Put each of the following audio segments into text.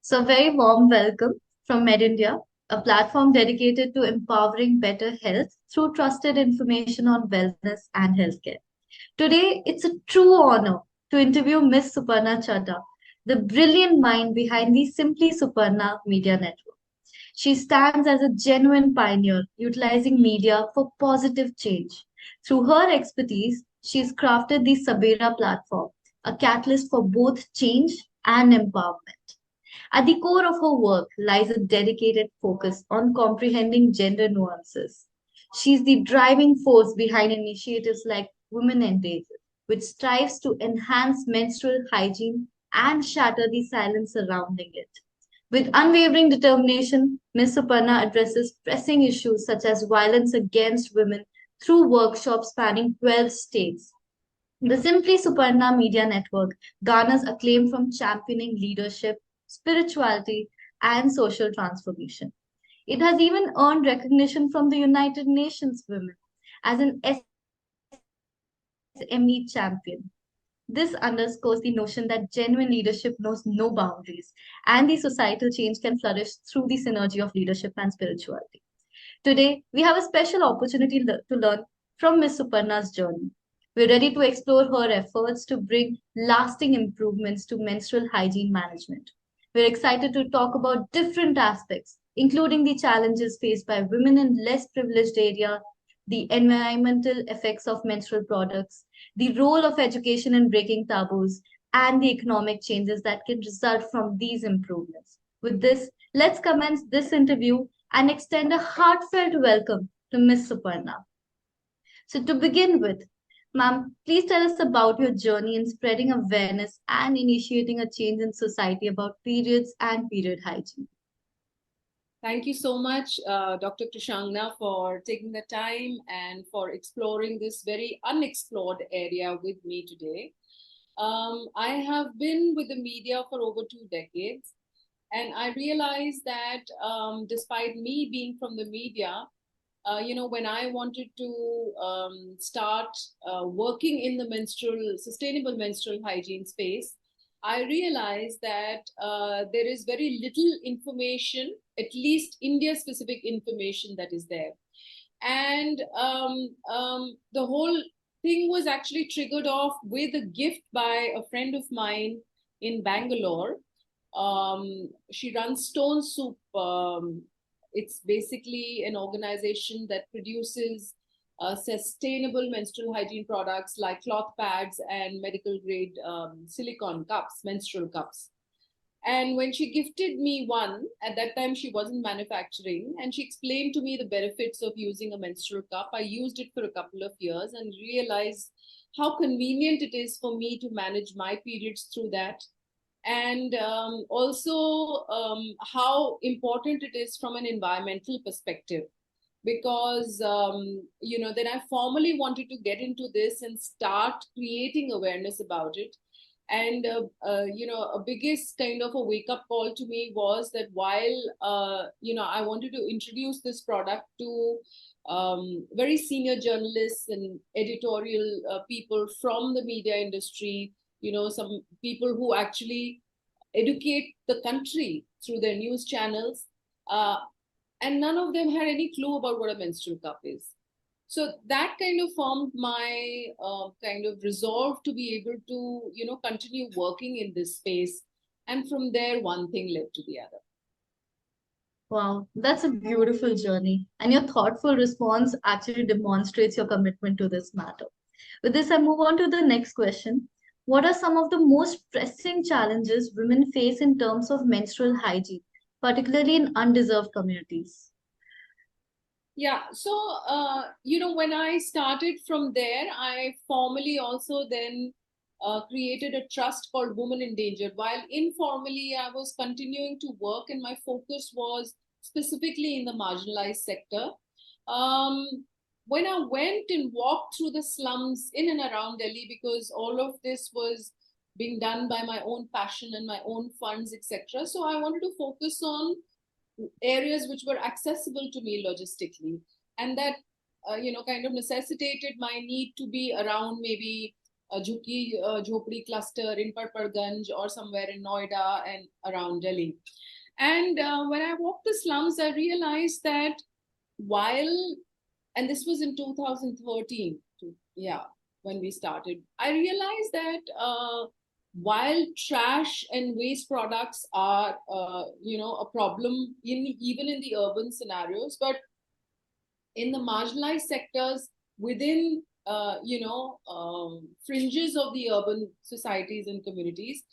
So, a very warm welcome from Medindia, a platform dedicated to empowering better health through trusted information on wellness and healthcare. Today, it's a true honor to interview Miss Suparna Chadda, the brilliant mind behind the Simply Suparna Media Network. She stands as a genuine pioneer, utilizing media for positive change. Through her expertise, she's crafted the Sabera platform, a catalyst for both change and empowerment. At the core of her work lies a dedicated focus on comprehending gender nuances. She's the driving force behind initiatives like Women in Days, which strives to enhance menstrual hygiene and shatter the silence surrounding it. With unwavering determination, Ms. Suparna addresses pressing issues such as violence against women through workshops spanning 12 states. The Simply Suparna Media Network garners acclaim from championing leadership, spirituality, and social transformation. It has even earned recognition from the United Nations Women as an SME champion. This underscores the notion that genuine leadership knows no boundaries, and the societal change can flourish through the synergy of leadership and spirituality. Today, we have a special opportunity to learn from Ms. Suparna's journey. We're ready to explore her efforts to bring lasting improvements to menstrual hygiene management. We're excited to talk about different aspects, including the challenges faced by women in less privileged areas, the environmental effects of menstrual products, the role of education in breaking taboos, and the economic changes that can result from these improvements. With this, let's commence this interview and extend a heartfelt welcome to Miss Suparna. So, to begin with, ma'am, please tell us about your journey in spreading awareness and initiating a change in society about periods and period hygiene. Thank you so much, Dr. Krishangna, for taking the time and for exploring this very unexplored area with me today. I have been with the media for over 2 decades, and I realized that despite me being from the media, when I wanted to start working in the sustainable menstrual hygiene space, I realized that there is very little information, at least India-specific information that is there. And the whole thing was actually triggered off with a gift by a friend of mine in Bangalore. She runs Stone Soup. It's basically an organization that produces sustainable menstrual hygiene products like cloth pads and medical grade silicone cups, menstrual cups. And when she gifted me one, at that time she wasn't manufacturing, and she explained to me the benefits of using a menstrual cup. I used it for a couple of years and realized how convenient it is for me to manage my periods through that. And also how important it is from an environmental perspective, because then I formally wanted to get into this and start creating awareness about it. And a biggest kind of a wake-up call to me was that while I wanted to introduce this product to very senior journalists and editorial people from the media industry, some people who actually educate the country through their news channels, and none of them had any clue about what a menstrual cup is. So that kind of formed my kind of resolve to be able to, continue working in this space. And from there, one thing led to the other. Wow, that's a beautiful journey. And your thoughtful response actually demonstrates your commitment to this matter. With this, I move on to the next question. What are some of the most pressing challenges women face in terms of menstrual hygiene, particularly in undeserved communities? Yeah, so, when I started from there, I formally also then created a trust called Women in Danger. While informally, I was continuing to work, and my focus was specifically in the marginalized sector. When I went and walked through the slums in and around Delhi, because all of this was being done by my own passion and my own funds, etc. So I wanted to focus on areas which were accessible to me logistically, and that kind of necessitated my need to be around maybe a Jhopdi cluster in Patparganj or somewhere in Noida and around Delhi. And when I walked the slums, I realized that while, and this was in 2013, yeah, when we started, I realized that while trash and waste products are, a problem even in the urban scenarios, but in the marginalized sectors within fringes of the urban societies and communities,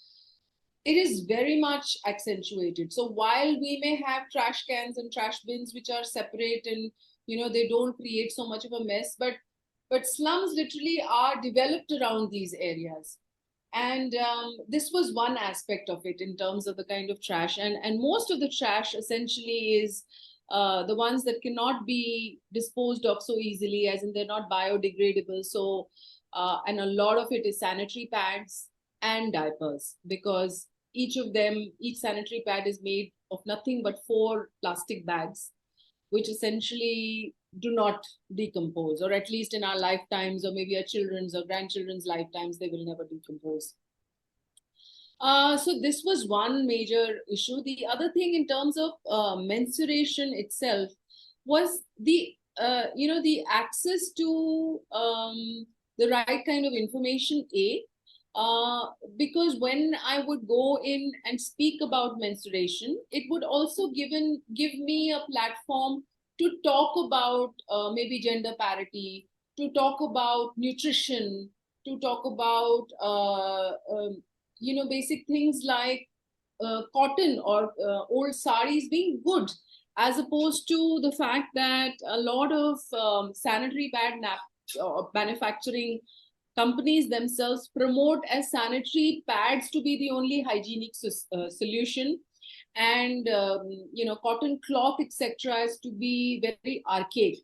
it is very much accentuated. So while we may have trash cans and trash bins which are separate and they don't create so much of a mess, but slums literally are developed around these areas. And this was one aspect of it in terms of the kind of trash, and most of the trash essentially is the ones that cannot be disposed of so easily, as in they're not biodegradable. So and a lot of it is sanitary pads and diapers, because each sanitary pad is made of nothing but 4 plastic bags, which essentially do not decompose, or at least in our lifetimes, or maybe our children's or grandchildren's lifetimes, they will never decompose. So this was one major issue. The other thing in terms of mensuration itself was the access to the right kind of information. Because when I would go in and speak about menstruation, it would also give me a platform to talk about maybe gender parity, to talk about nutrition, to talk about basic things like cotton or old saris being good, as opposed to the fact that a lot of sanitary pad manufacturing companies themselves promote as sanitary pads to be the only hygienic solution, and cotton cloth etc. is to be very archaic.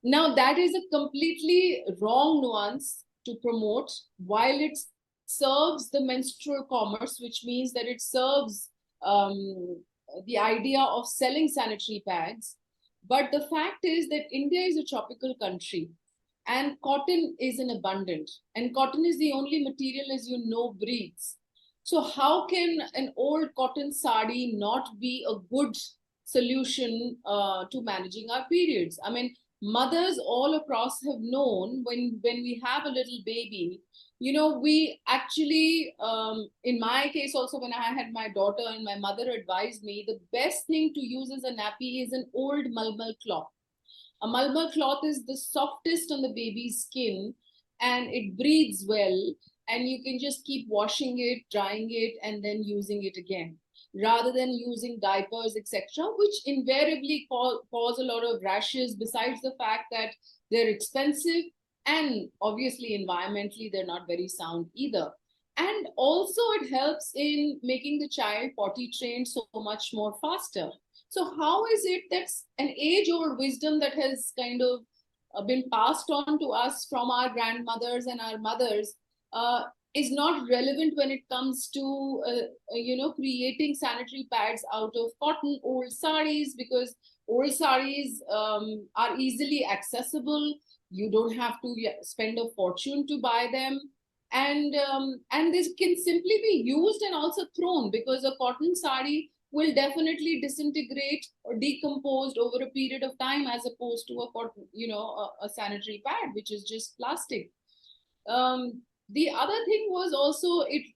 Now that is a completely wrong nuance to promote. While it serves the menstrual commerce, which means that it serves the idea of selling sanitary pads, but the fact is that India is a tropical country, and cotton is in abundance, and cotton is the only material, as you know, breathes. So how can an old cotton sari not be a good solution to managing our periods? I mean, mothers all across have known, when we have a little baby, we actually, in my case also, when I had my daughter, and my mother advised me, the best thing to use as a nappy is an old malmal cloth. A malmal cloth is the softest on the baby's skin, and it breathes well, and you can just keep washing it, drying it, and then using it again, rather than using diapers, etc., which invariably cause a lot of rashes, besides the fact that they're expensive, and obviously environmentally they're not very sound either. And also it helps in making the child potty trained so much more faster. So how is it that an age-old wisdom that has kind of been passed on to us from our grandmothers and our mothers is not relevant when it comes to creating sanitary pads out of cotton, old saris? Because old saris are easily accessible. You don't have to spend a fortune to buy them, and this can simply be used and also thrown, because a cotton sari will definitely disintegrate or decomposed over a period of time, as opposed to a sanitary pad, which is just plastic. The other thing was also it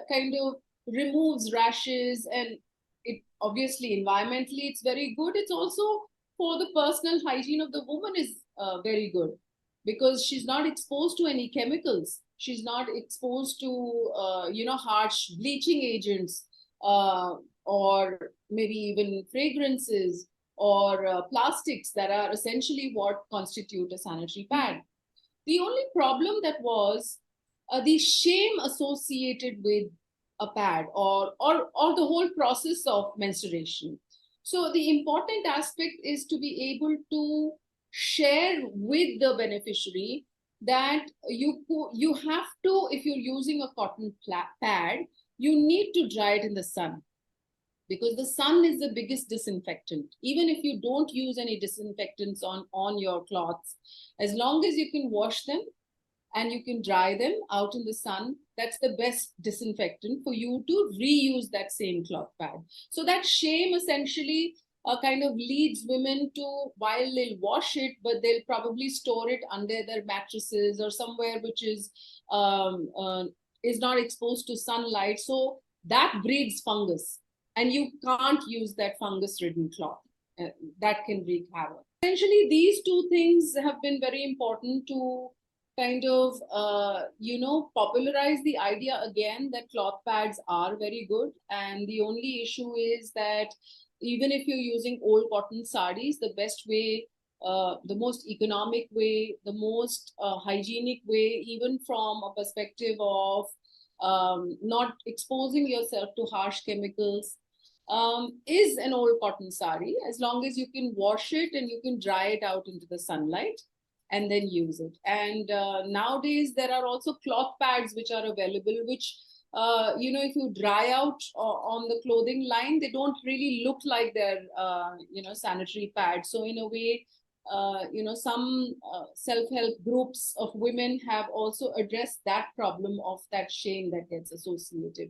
kind of removes rashes, and it obviously environmentally it's very good. It's also for the personal hygiene of the woman is very good, because she's not exposed to any chemicals. She's not exposed to harsh bleaching agents, or maybe even fragrances, or plastics that are essentially what constitute a sanitary pad. The only problem that was the shame associated with a pad, or the whole process of menstruation. So the important aspect is to be able to share with the beneficiary that you have to, if you're using a cotton pad, you need to dry it in the sun, because the sun is the biggest disinfectant. Even if you don't use any disinfectants on your cloths, as long as you can wash them, and you can dry them out in the sun. That's the best disinfectant for you to reuse that same cloth pad. So that shame essentially kind of leads women to, while they'll wash it, but they'll probably store it under their mattresses or somewhere which is not exposed to sunlight. So that breeds fungus, and you can't use that fungus-ridden cloth. That can wreak havoc. Essentially, these two things have been very important to kind of, popularize the idea again that cloth pads are very good. And the only issue is that even if you're using old cotton sarees, the best way, the most economic way, the most hygienic way, even from a perspective of not exposing yourself to harsh chemicals, is an old cotton sari, as long as you can wash it and you can dry it out into the sunlight and then use it. And nowadays there are also cloth pads which are available, which if you dry out on the clothing line, they don't really look like they're sanitary pads. So in a way, some self-help groups of women have also addressed that problem of that shame that gets associated.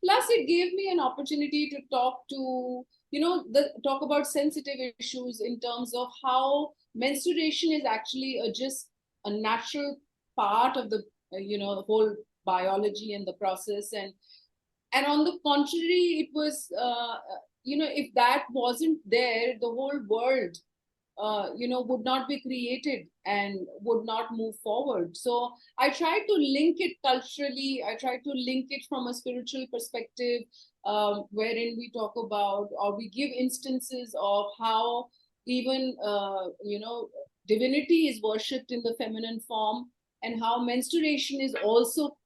Plus, it gave me an opportunity to talk about sensitive issues in terms of how menstruation is actually just a natural part of the whole biology and the process. And on the contrary, it was if that wasn't there, the whole world would not be created and would not move forward. So I try to link it culturally. I try to link it from a spiritual perspective, wherein we talk about, or we give instances of how even, divinity is worshipped in the feminine form, and how menstruation is also,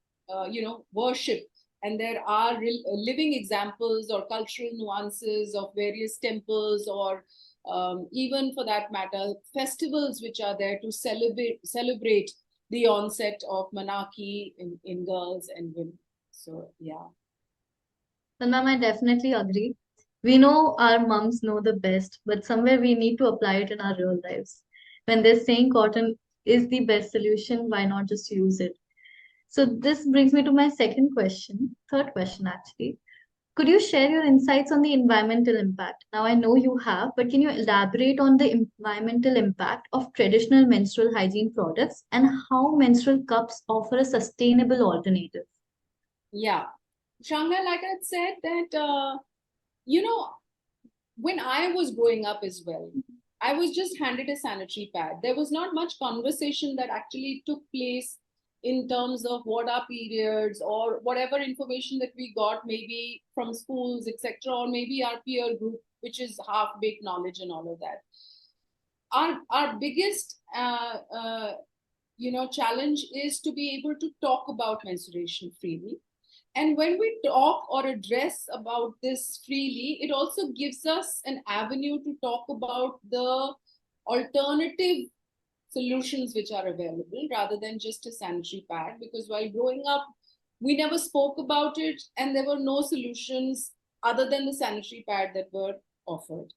worshipped. And there are living examples or cultural nuances of various temples, or even for that matter, festivals which are there to celebrate the onset of menarche in girls and women. So, yeah. Well, ma'am, I definitely agree. We know our moms know the best, but somewhere we need to apply it in our real lives. When they're saying cotton is the best solution, why not just use it? So this brings me to my third question actually. Could you share your insights on the environmental impact? Now, I know you have, but can you elaborate on the environmental impact of traditional menstrual hygiene products and how menstrual cups offer a sustainable alternative? Yeah. Shanga, like I said, that, when I was growing up as well, I was just handed a sanitary pad. There was not much conversation that actually took place in terms of what are periods, or whatever information that we got, maybe from schools, etc., or maybe our peer group, which is half-baked knowledge and all of that. Our biggest challenge is to be able to talk about menstruation freely. And when we talk or address about this freely, it also gives us an avenue to talk about the alternative solutions which are available, rather than just a sanitary pad. Because while growing up, we never spoke about it, and there were no solutions other than the sanitary pad that were offered.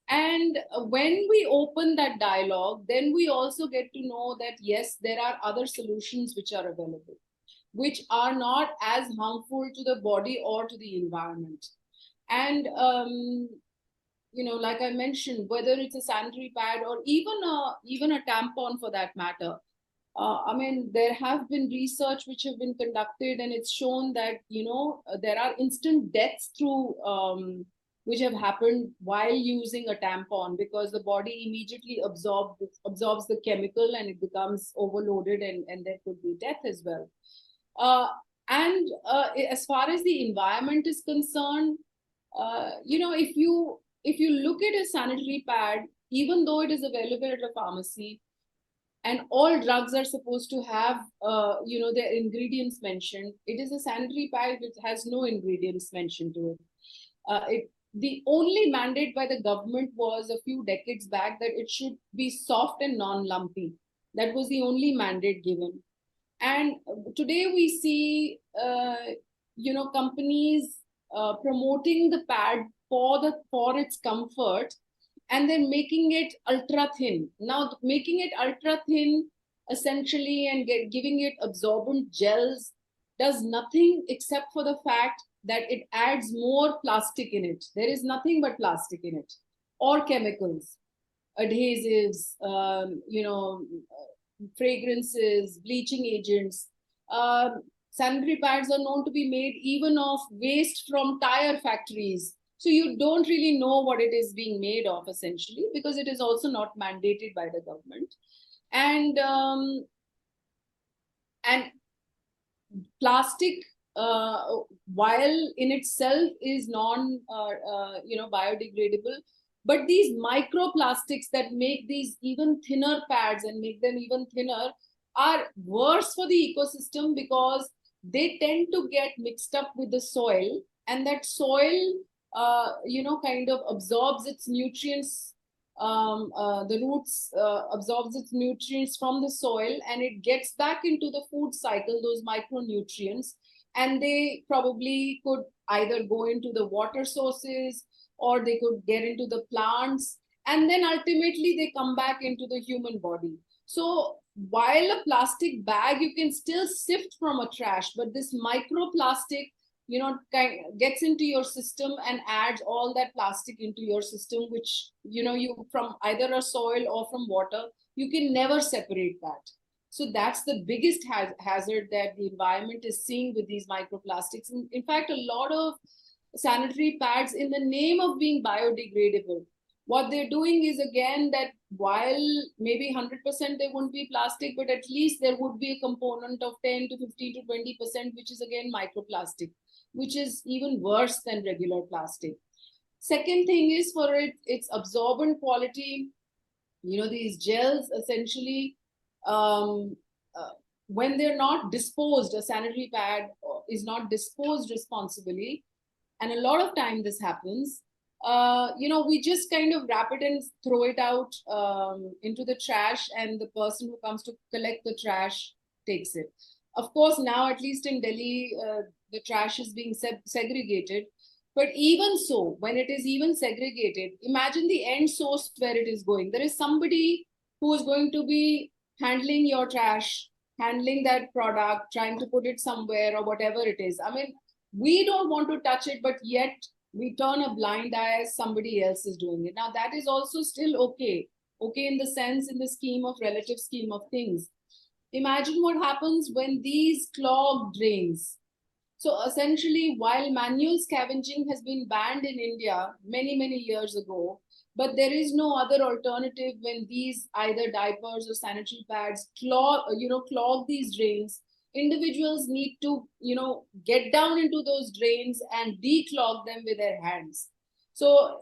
And when we open that dialogue, then we also get to know that, yes, there are other solutions which are available, which are not as harmful to the body or to the environment. And, like I mentioned, whether it's a sanitary pad or even a tampon for that matter, there have been research which have been conducted, and it's shown that, there are instant deaths through which have happened while using a tampon, because the body immediately absorbs the chemical and it becomes overloaded, and there could be death as well. And as far as the environment is concerned, if you look at a sanitary pad, even though it is available at a pharmacy, and all drugs are supposed to have their ingredients mentioned, it is a sanitary pad which has no ingredients mentioned to it. The only mandate by the government was a few decades back that it should be soft and non-lumpy. That was the only mandate given. And today we see, companies promoting the pad for its comfort, and then making it ultra thin. Now, making it ultra thin essentially and giving it absorbent gels does nothing except for the fact that it adds more plastic in it. There is nothing but plastic in it, or chemicals, adhesives, fragrances, bleaching agents. Sanitary pads are known to be made even of waste from tire factories. So you don't really know what it is being made of, essentially, because it is also not mandated by the government. And and plastic, while in itself is biodegradable, but these microplastics that make these even thinner pads and make them even thinner are worse for the ecosystem, because they tend to get mixed up with the soil, and that soil kind of absorbs its nutrients. The roots absorbs its nutrients from the soil, and it gets back into the food cycle, those micronutrients, and they probably could either go into the water sources, or they could get into the plants, and then ultimately they come back into the human body. So while a plastic bag you can still sift from a trash, but this microplastic gets into your system and adds all that plastic into your system, which you, from either a soil or from water, you can never separate that. So that's the biggest hazard that the environment is seeing with these microplastics. In fact, a lot of sanitary pads, in the name of being biodegradable, what they're doing is, again, that while maybe 100% there wouldn't be plastic, but at least there would be a component of 10 to 15 to 20%, which is again microplastic, which is even worse than regular plastic. Second thing is, for its absorbent quality, these gels essentially, when they're not disposed, a sanitary pad is not disposed responsibly, and a lot of time this happens, we just kind of wrap it and throw it out into the trash, and the person who comes to collect the trash takes it. Of course, now, at least in Delhi, the trash is being segregated. But even so, when it is even segregated, imagine the end source where it is going. There is somebody who is going to be handling your trash, handling that product, trying to put it somewhere or whatever it is. I mean, we don't want to touch it, but yet we turn a blind eye as somebody else is doing it. Now, that is also still okay. Okay, in the sense, in the relative scheme of things. Imagine what happens when these clog drains. So essentially, while manual scavenging has been banned in India many, many years ago, but there is no other alternative when these either diapers or sanitary pads clog these drains. Individuals need to, get down into those drains and declog them with their hands. So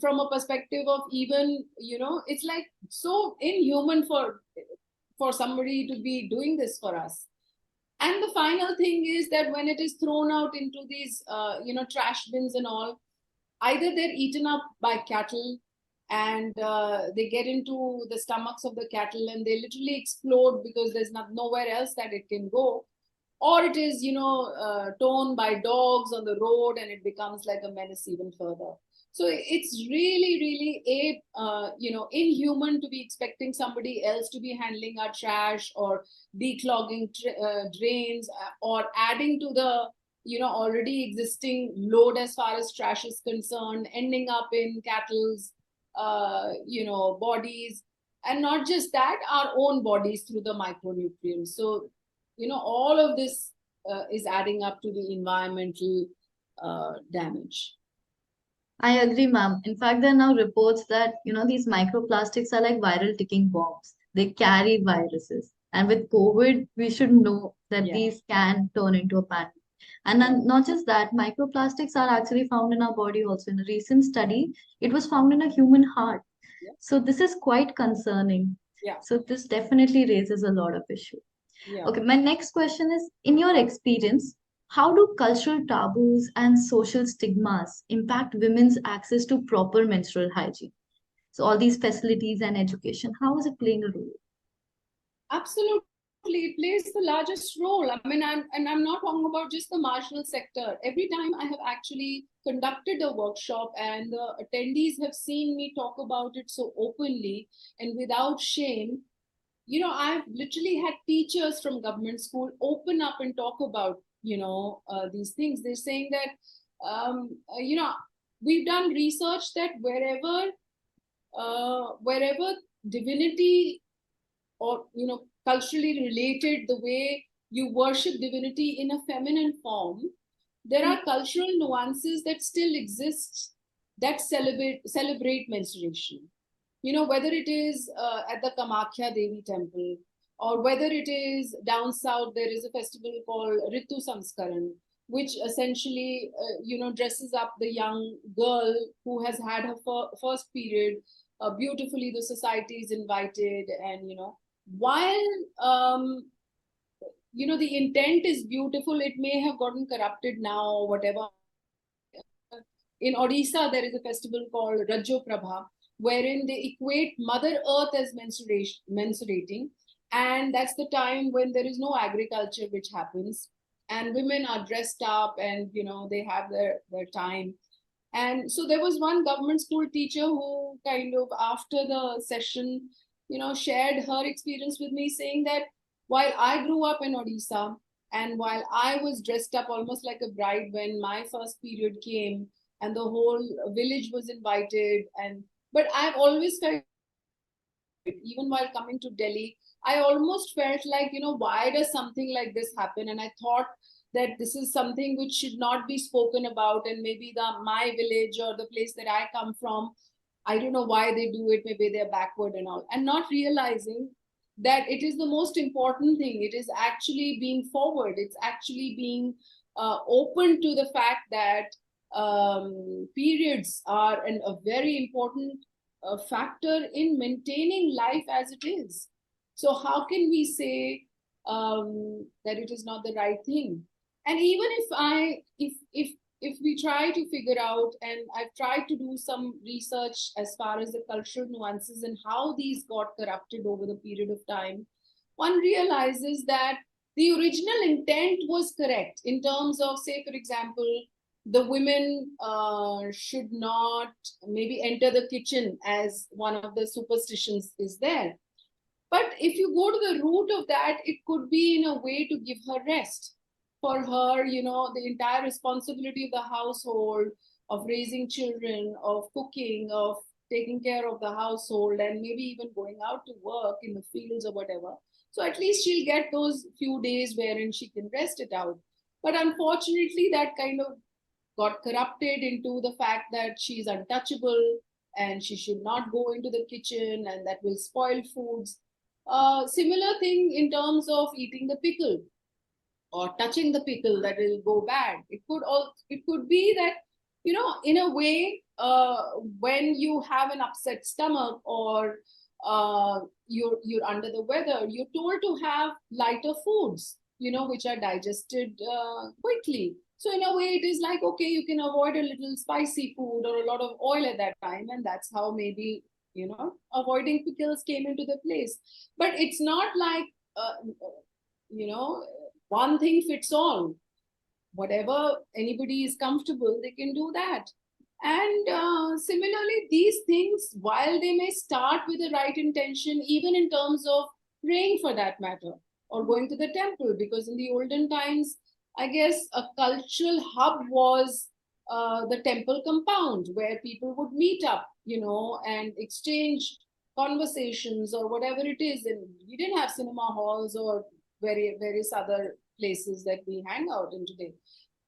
from a perspective of even, it's like so inhuman for somebody to be doing this for us. And the final thing is that when it is thrown out into these trash bins and all, either they're eaten up by cattle, and they get into the stomachs of the cattle and they literally explode because there's nowhere else that it can go, or it is torn by dogs on the road and it becomes like a menace even further. So it's really, really inhuman to be expecting somebody else to be handling our trash or declogging drains, or adding to the already existing load as far as trash is concerned, ending up in cattle's bodies, and not just that, our own bodies through the micronutrients. So all of this is adding up to the environmental damage. I agree, ma'am. In fact, there are now reports that, these microplastics are like viral ticking bombs. They carry viruses. And with COVID, we should know that Yeah. these can turn into a pandemic. And then not just that, microplastics are actually found in our body also. In a recent study, it was found in a human heart. Yeah. So this is quite concerning. Yeah. So this definitely raises a lot of issue. Yeah. Okay, my next question is, in your experience, how do cultural taboos and social stigmas impact women's access to proper menstrual hygiene? So all these facilities and education, how is it playing a role? Absolutely, it plays the largest role. I mean, I'm not talking about just the marginal sector. Every time I have actually conducted a workshop and the attendees have seen me talk about it so openly and without shame, I've literally had teachers from government school open up and talk about, these things. They're saying that, we've done research that wherever divinity or, culturally related, the way you worship divinity in a feminine form, there are cultural nuances that still exist that celebrate menstruation. Whether it is at the Kamakhya Devi temple, or whether it is down south, there is a festival called Ritu Samskaran, which essentially, dresses up the young girl who has had her first period. Beautifully, the society is invited, and while the intent is beautiful, it may have gotten corrupted now or whatever. In Odisha, there is a festival called Rajo Prabha, wherein they equate Mother Earth as menstruating. And that's the time when there is no agriculture, which happens. And women are dressed up and, they have their time. And so there was one government school teacher who kind of, after the session, shared her experience with me, saying that while I grew up in Odisha, and while I was dressed up almost like a bride when my first period came, and the whole village was invited, but I've always felt, even while coming to Delhi, I almost felt like, why does something like this happen? And I thought that this is something which should not be spoken about, and maybe my village or the place that I come from, I don't know why they do it, maybe they're backward and all, and not realizing that it is the most important thing. It is actually being forward, it's actually being open to the fact that periods are a very important factor in maintaining life as it is. So how can we say that it is not the right thing? And even if we try to figure out, and I've tried to do some research as far as the cultural nuances and how these got corrupted over the period of time, one realizes that the original intent was correct in terms of, say, for example, the women should not maybe enter the kitchen, as one of the superstitions is there. But if you go to the root of that, it could be in a way to give her rest. For her, the entire responsibility of the household, of raising children, of cooking, of taking care of the household, and maybe even going out to work in the fields or whatever. So at least she'll get those few days wherein she can rest it out. But unfortunately, that kind of got corrupted into the fact that she's untouchable and she should not go into the kitchen, and that will spoil foods. Similar thing in terms of eating the pickle or touching the pickle, that will go bad. It could be that, in a way, when you have an upset stomach, or you're under the weather, you're told to have lighter foods, which are digested quickly. So in a way, it is like, okay, you can avoid a little spicy food or a lot of oil at that time, and that's how maybe, avoiding pickles came into the place. But it's not like, one thing fits all. Whatever anybody is comfortable, they can do that. And similarly, these things, while they may start with the right intention, even in terms of praying for that matter, or going to the temple, because in the olden times, I guess a cultural hub was the temple compound, where people would meet up, and exchange conversations or whatever it is. And we didn't have cinema halls or various other places that we hang out in today.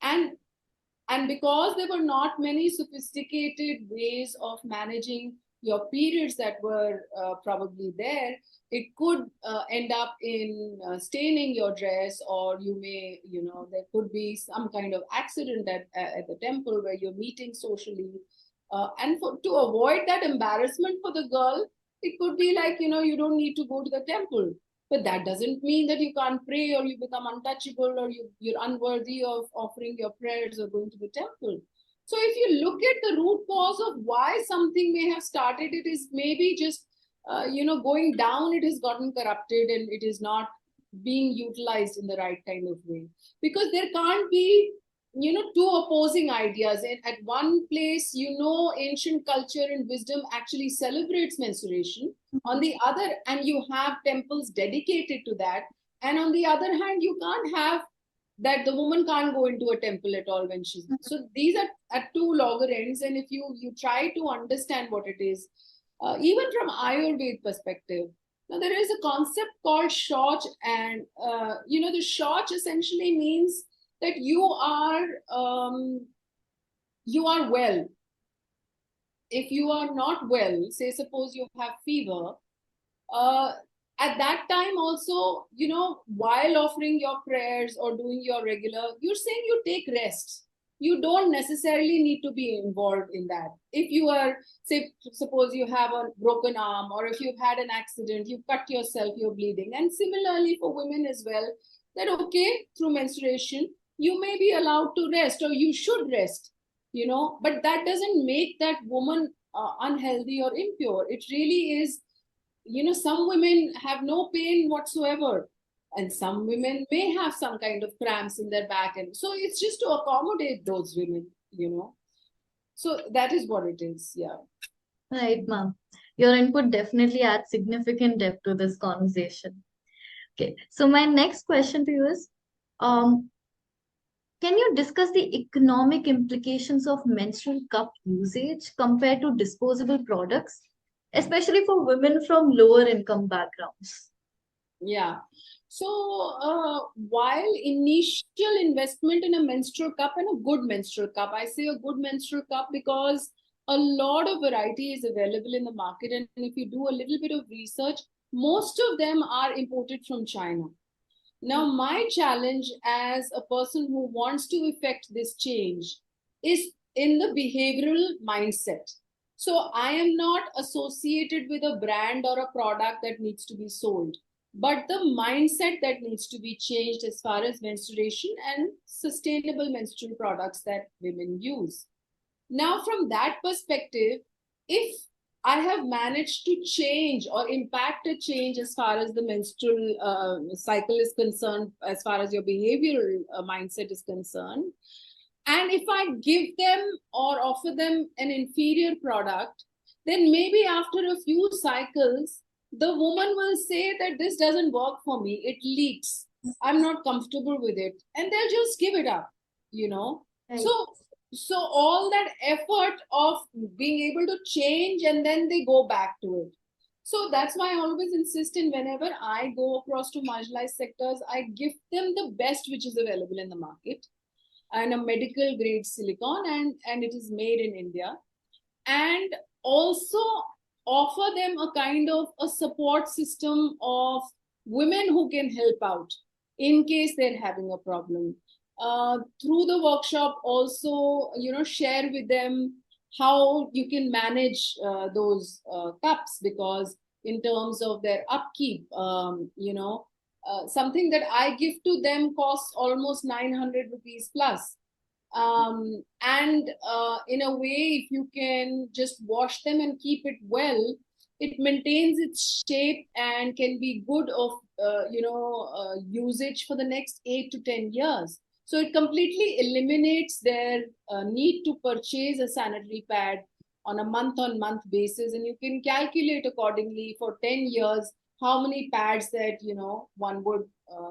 And because there were not many sophisticated ways of managing your periods that were probably there, it could end up in staining your dress, or you may, there could be some kind of accident at the temple where you're meeting socially. And to avoid that embarrassment for the girl, it could be like, you don't need to go to the temple. But that doesn't mean that you can't pray, or you become untouchable, or you're unworthy of offering your prayers or going to the temple. So if you look at the root cause of why something may have started, it is maybe just, going down, it has gotten corrupted and it is not being utilized in the right kind of way. Because there can't be two opposing ideas. And at one place, ancient culture and wisdom actually celebrates menstruation. On the other, and you have temples dedicated to that. And on the other hand, you can't have that the woman can't go into a temple at all when she's. So these are at two loggerants. And if you try to understand what it is, even from Ayurveda perspective, now there is a concept called shoch, and the shoch essentially means that you are well. If you are not well, say suppose you have fever, uh, at that time also, while offering your prayers or doing your regular, you're saying you take rest. You don't necessarily need to be involved in that. If you are, say, suppose you have a broken arm, or if you've had an accident, you cut yourself, you're bleeding. And similarly for women as well, that okay, through menstruation, you may be allowed to rest, or you should rest, but that doesn't make that woman unhealthy or impure. It really is, some women have no pain whatsoever, and some women may have some kind of cramps in their back, and so it's just to accommodate those women. So that is what it is. Yeah. Right, ma'am. Your input definitely adds significant depth to this conversation. Okay, so my next question to you is, um, can you discuss the economic implications of menstrual cup usage compared to disposable products, especially for women from lower income backgrounds? Yeah. So while initial investment in a menstrual cup, and a good menstrual cup, I say a good menstrual cup because a lot of variety is available in the market. And if you do a little bit of research, most of them are imported from China. Now, my challenge as a person who wants to effect this change is in the behavioral mindset. So, I am not associated with a brand or a product that needs to be sold, but the mindset that needs to be changed as far as menstruation and sustainable menstrual products that women use. Now, from that perspective, if I have managed to change or impact a change as far as the menstrual cycle is concerned, as far as your behavioral mindset is concerned, and if I give them or offer them an inferior product, then maybe after a few cycles, the woman will say that this doesn't work for me, it leaks, I'm not comfortable with it, and they'll just give it up. Right. So all that effort of being able to change, and then they go back to it. So that's why I always insist in, whenever I go across to marginalized sectors, I give them the best which is available in the market, and a medical grade silicone, and it is made in India, and also offer them a kind of a support system of women who can help out in case they're having a problem. Through the workshop, also, share with them how you can manage those cups, because in terms of their upkeep, something that I give to them costs almost 900 rupees plus. And in a way, if you can just wash them and keep it well, it maintains its shape and can be good of usage for the next 8 to 10 years. So it completely eliminates their need to purchase a sanitary pad on a month-on-month basis, and you can calculate accordingly for 10 years how many pads that one would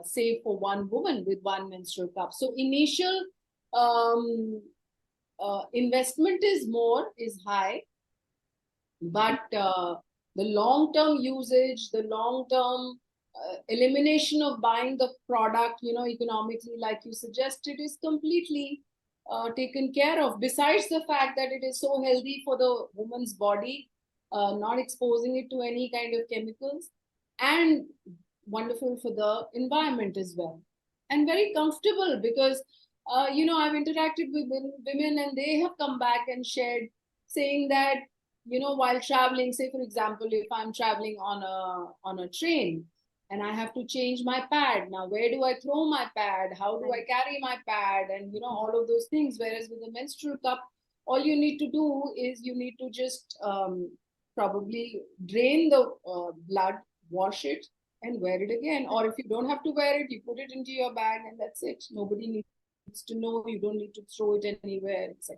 save for one woman with one menstrual cup. So initial investment is high, but the long-term usage, the long-term elimination of buying the product, economically, like you suggested, is completely taken care of. Besides the fact that it is so healthy for the woman's body, not exposing it to any kind of chemicals, and wonderful for the environment as well, and very comfortable, because I've interacted with women, and they have come back and shared, saying that, while traveling, say for example, if I'm traveling on a train and I have to change my pad, now where do I throw my pad, how do I carry my pad, and all of those things. Whereas with a menstrual cup, all you need to do is you need to just probably drain the blood, wash it, and wear it again. Or if you don't have to wear it, you put it into your bag, and that's it. Nobody needs to know. You don't need to throw it anywhere, etc.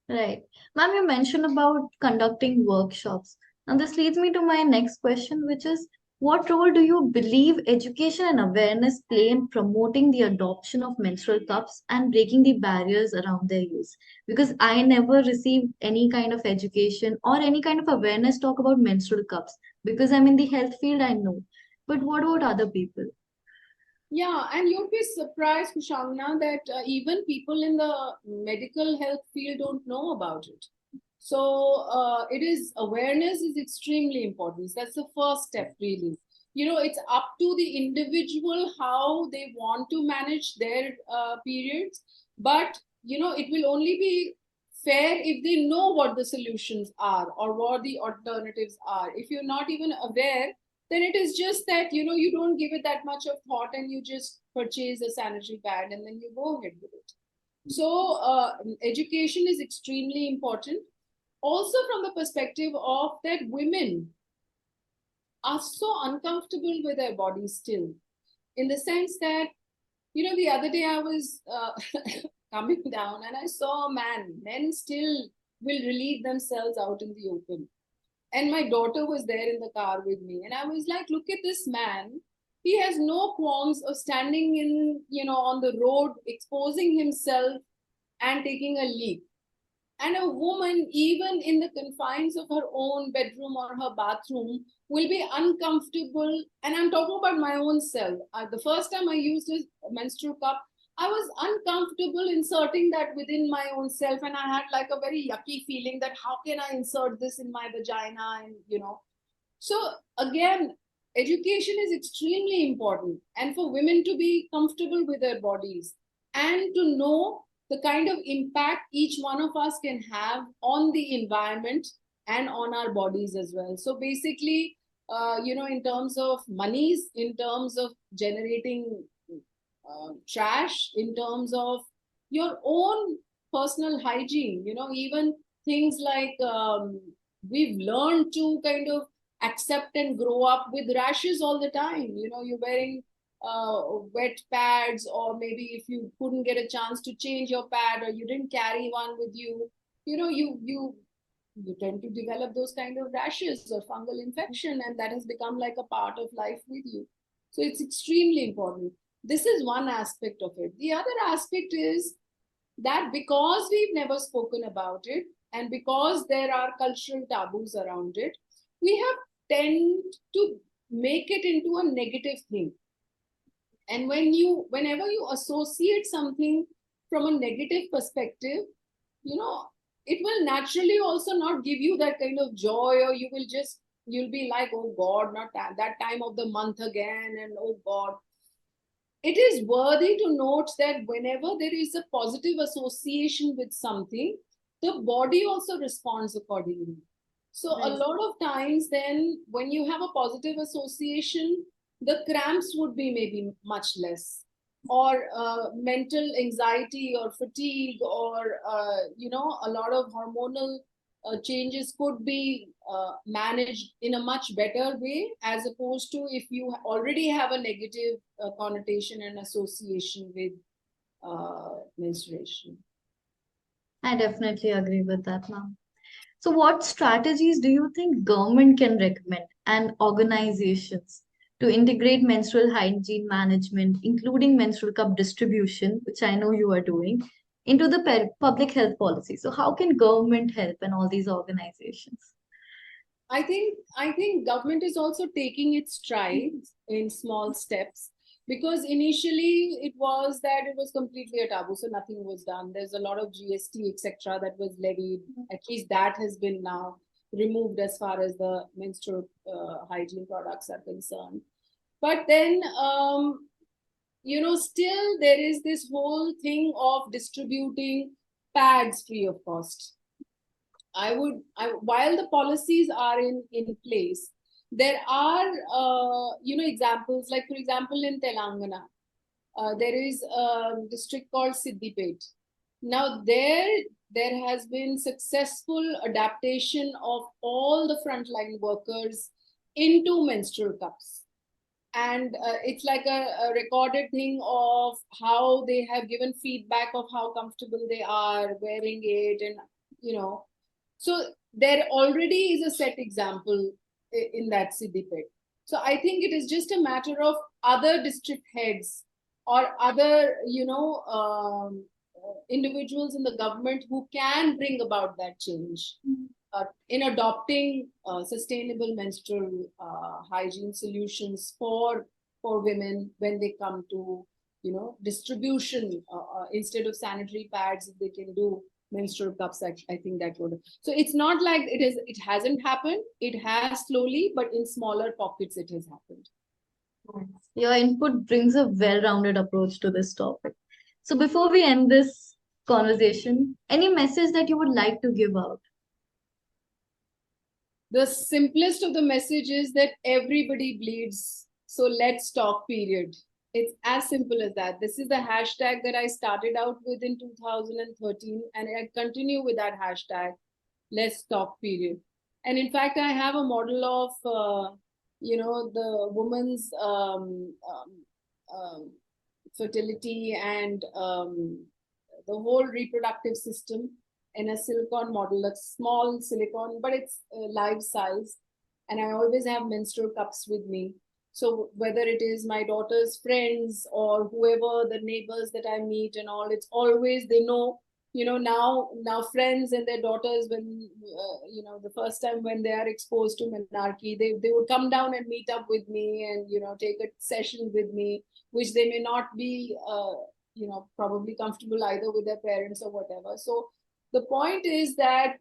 Right. Ma'am, you mentioned about conducting workshops. And this leads me to my next question, which is what role do you believe education and awareness play in promoting the adoption of menstrual cups and breaking the barriers around their use? Because I never received any kind of education or any kind of awareness talk about menstrual cups because I'm in the health field, I know. But what about other people? Yeah, and you'd be surprised, Kushangna, that even people in the medical health field don't know about it. So it is awareness is extremely important. That's the first step, really. You know, it's up to the individual how they want to manage their periods, but you know, it will only be fair if they know what the solutions are or what the alternatives are. If you're not even aware, then it is just that you know you don't give it that much of thought and you just purchase a sanitary pad and then you go ahead with it. So education is extremely important, also from the perspective of that women are so uncomfortable with their bodies still, in the sense that you know the other day I was coming down and I saw a man. Men still will relieve themselves out in the open, and my daughter was there in the car with me, and I was like, look at this man. He has no qualms of standing in, you know, on the road exposing himself and taking a leak. And a woman, even in the confines of her own bedroom or her bathroom, will be uncomfortable. And I'm talking about my own self. The first time I used a menstrual cup, I was uncomfortable inserting that within my own self. And I had like a very yucky feeling that how can I insert this in my vagina? And, you know, so again, education is extremely important. And for women to be comfortable with their bodies and to know the kind of impact each one of us can have on the environment and on our bodies as well. So basically, you know, in terms of monies, in terms of generating trash, in terms of your own personal hygiene, you know, even things like we've learned to kind of accept and grow up with rashes all the time. You know, you're wearing wet pads, or maybe if you couldn't get a chance to change your pad or you didn't carry one with you, you know, you tend to develop those kind of rashes or fungal infection, and that has become like a part of life with you. So it's extremely important. This is one aspect of it. The other aspect is that because we've never spoken about it and because there are cultural taboos around it, we have tend to make it into a negative thing. And whenever you associate something from a negative perspective, you know, it will naturally also not give you that kind of joy, or you'll be like, oh God, not that time of the month again, and oh God. It is worthy to note that whenever there is a positive association with something, the body also responds accordingly. So a Right. lot of times then when you have a positive association, the cramps would be maybe much less, or mental anxiety or fatigue, or you know, a lot of hormonal changes could be managed in a much better way, as opposed to if you already have a negative connotation and association with menstruation. I definitely agree with that, ma'am. So, what strategies do you think government can recommend and organizations to integrate menstrual hygiene management, including menstrual cup distribution, which I know you are doing, into the public health policy? So, how can government help and all these organizations? I think government is also taking its strides in small steps, because initially it was that it was completely a taboo, so nothing was done. There's a lot of GST, etc., that was levied. At least that has been now removed as far as the menstrual hygiene products are concerned. But then, you know, still there is this whole thing of distributing pads free of cost. While the policies are in place, there are, you know, examples like, for example, in Telangana, there is a district called Siddipet. Now, there has been successful adaptation of all the frontline workers into menstrual cups. and it's like a recorded thing of how they have given feedback of how comfortable they are wearing it, and so there already is a set example in that Siddipet. So I think it is just a matter of other district heads or other individuals in the government who can bring about that change in adopting sustainable menstrual hygiene solutions for women when they come to distribution, instead of sanitary pads, if they can do menstrual cups. I think that would. So it's not like it hasn't happened. It has slowly, but in smaller pockets it has happened. Your input brings a well-rounded approach to this topic. So before we end this conversation, any message that you would like to give out? The simplest of the message is that everybody bleeds. So let's talk, period. It's as simple as that. This is the hashtag that I started out with in 2013, and I continue with that hashtag. Let's talk, period. And in fact, I have a model of, the woman's fertility and the whole reproductive system in a silicone model, a small silicone, but it's life size. And I always have menstrual cups with me. So whether it is my daughter's friends or whoever, the neighbors that I meet and all, it's always, they know, now friends and their daughters, when, the first time when they are exposed to menarche, they would come down and meet up with me and, take a session with me, which they may not be, probably comfortable either with their parents or whatever. So the point is that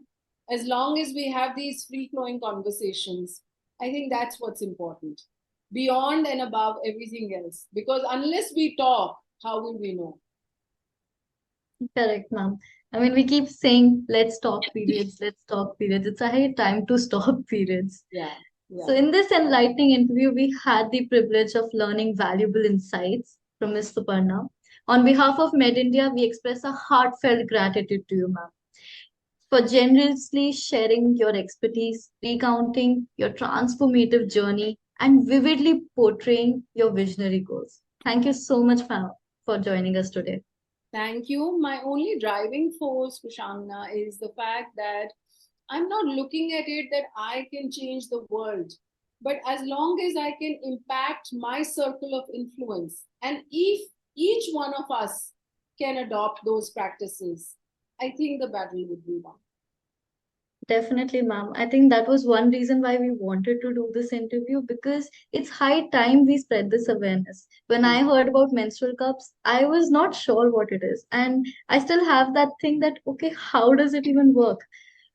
as long as we have these free flowing conversations, I think that's what's important, beyond and above everything else. Because unless we talk, how will we know? Correct, ma'am. I mean, we keep saying, let's talk periods, let's talk periods. It's a high time to stop periods. Yeah. Yeah. So, in this enlightening interview, we had the privilege of learning valuable insights from Ms. Suparna. On behalf of Medindia, we express a heartfelt gratitude to you, ma'am, for generously sharing your expertise, recounting your transformative journey, and vividly portraying your visionary goals. Thank you so much, ma'am, for joining us today. Thank you. My only driving force, Kushangna, is the fact that I'm not looking at it that I can change the world, but as long as I can impact my circle of influence, and if each one of us can adopt those practices, I think the battle would be won. Definitely, ma'am. I think that was one reason why we wanted to do this interview, because it's high time we spread this awareness. When I heard about menstrual cups, I was not sure what it is. And I still have that thing that, okay, how does it even work?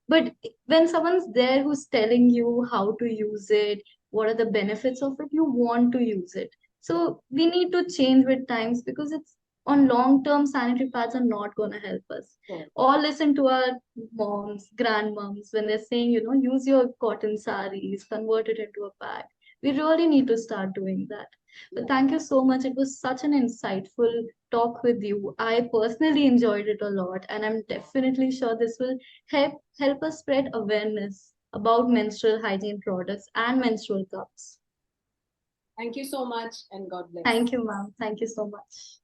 But when someone's there who's telling you how to use it, what are the benefits of it, you want to use it. So we need to change with times, because it's on long term, sanitary pads are not going to help us. Sure. Or listen to our moms, grandmoms, when they're saying, use your cotton saris, convert it into a pad. We really need to start doing that. But thank you so much. It was such an insightful talk with you. I personally enjoyed it a lot, and I'm definitely sure this will help us spread awareness about menstrual hygiene products and menstrual cups. Thank you so much, and God bless. Thank you, ma'am. Thank you so much.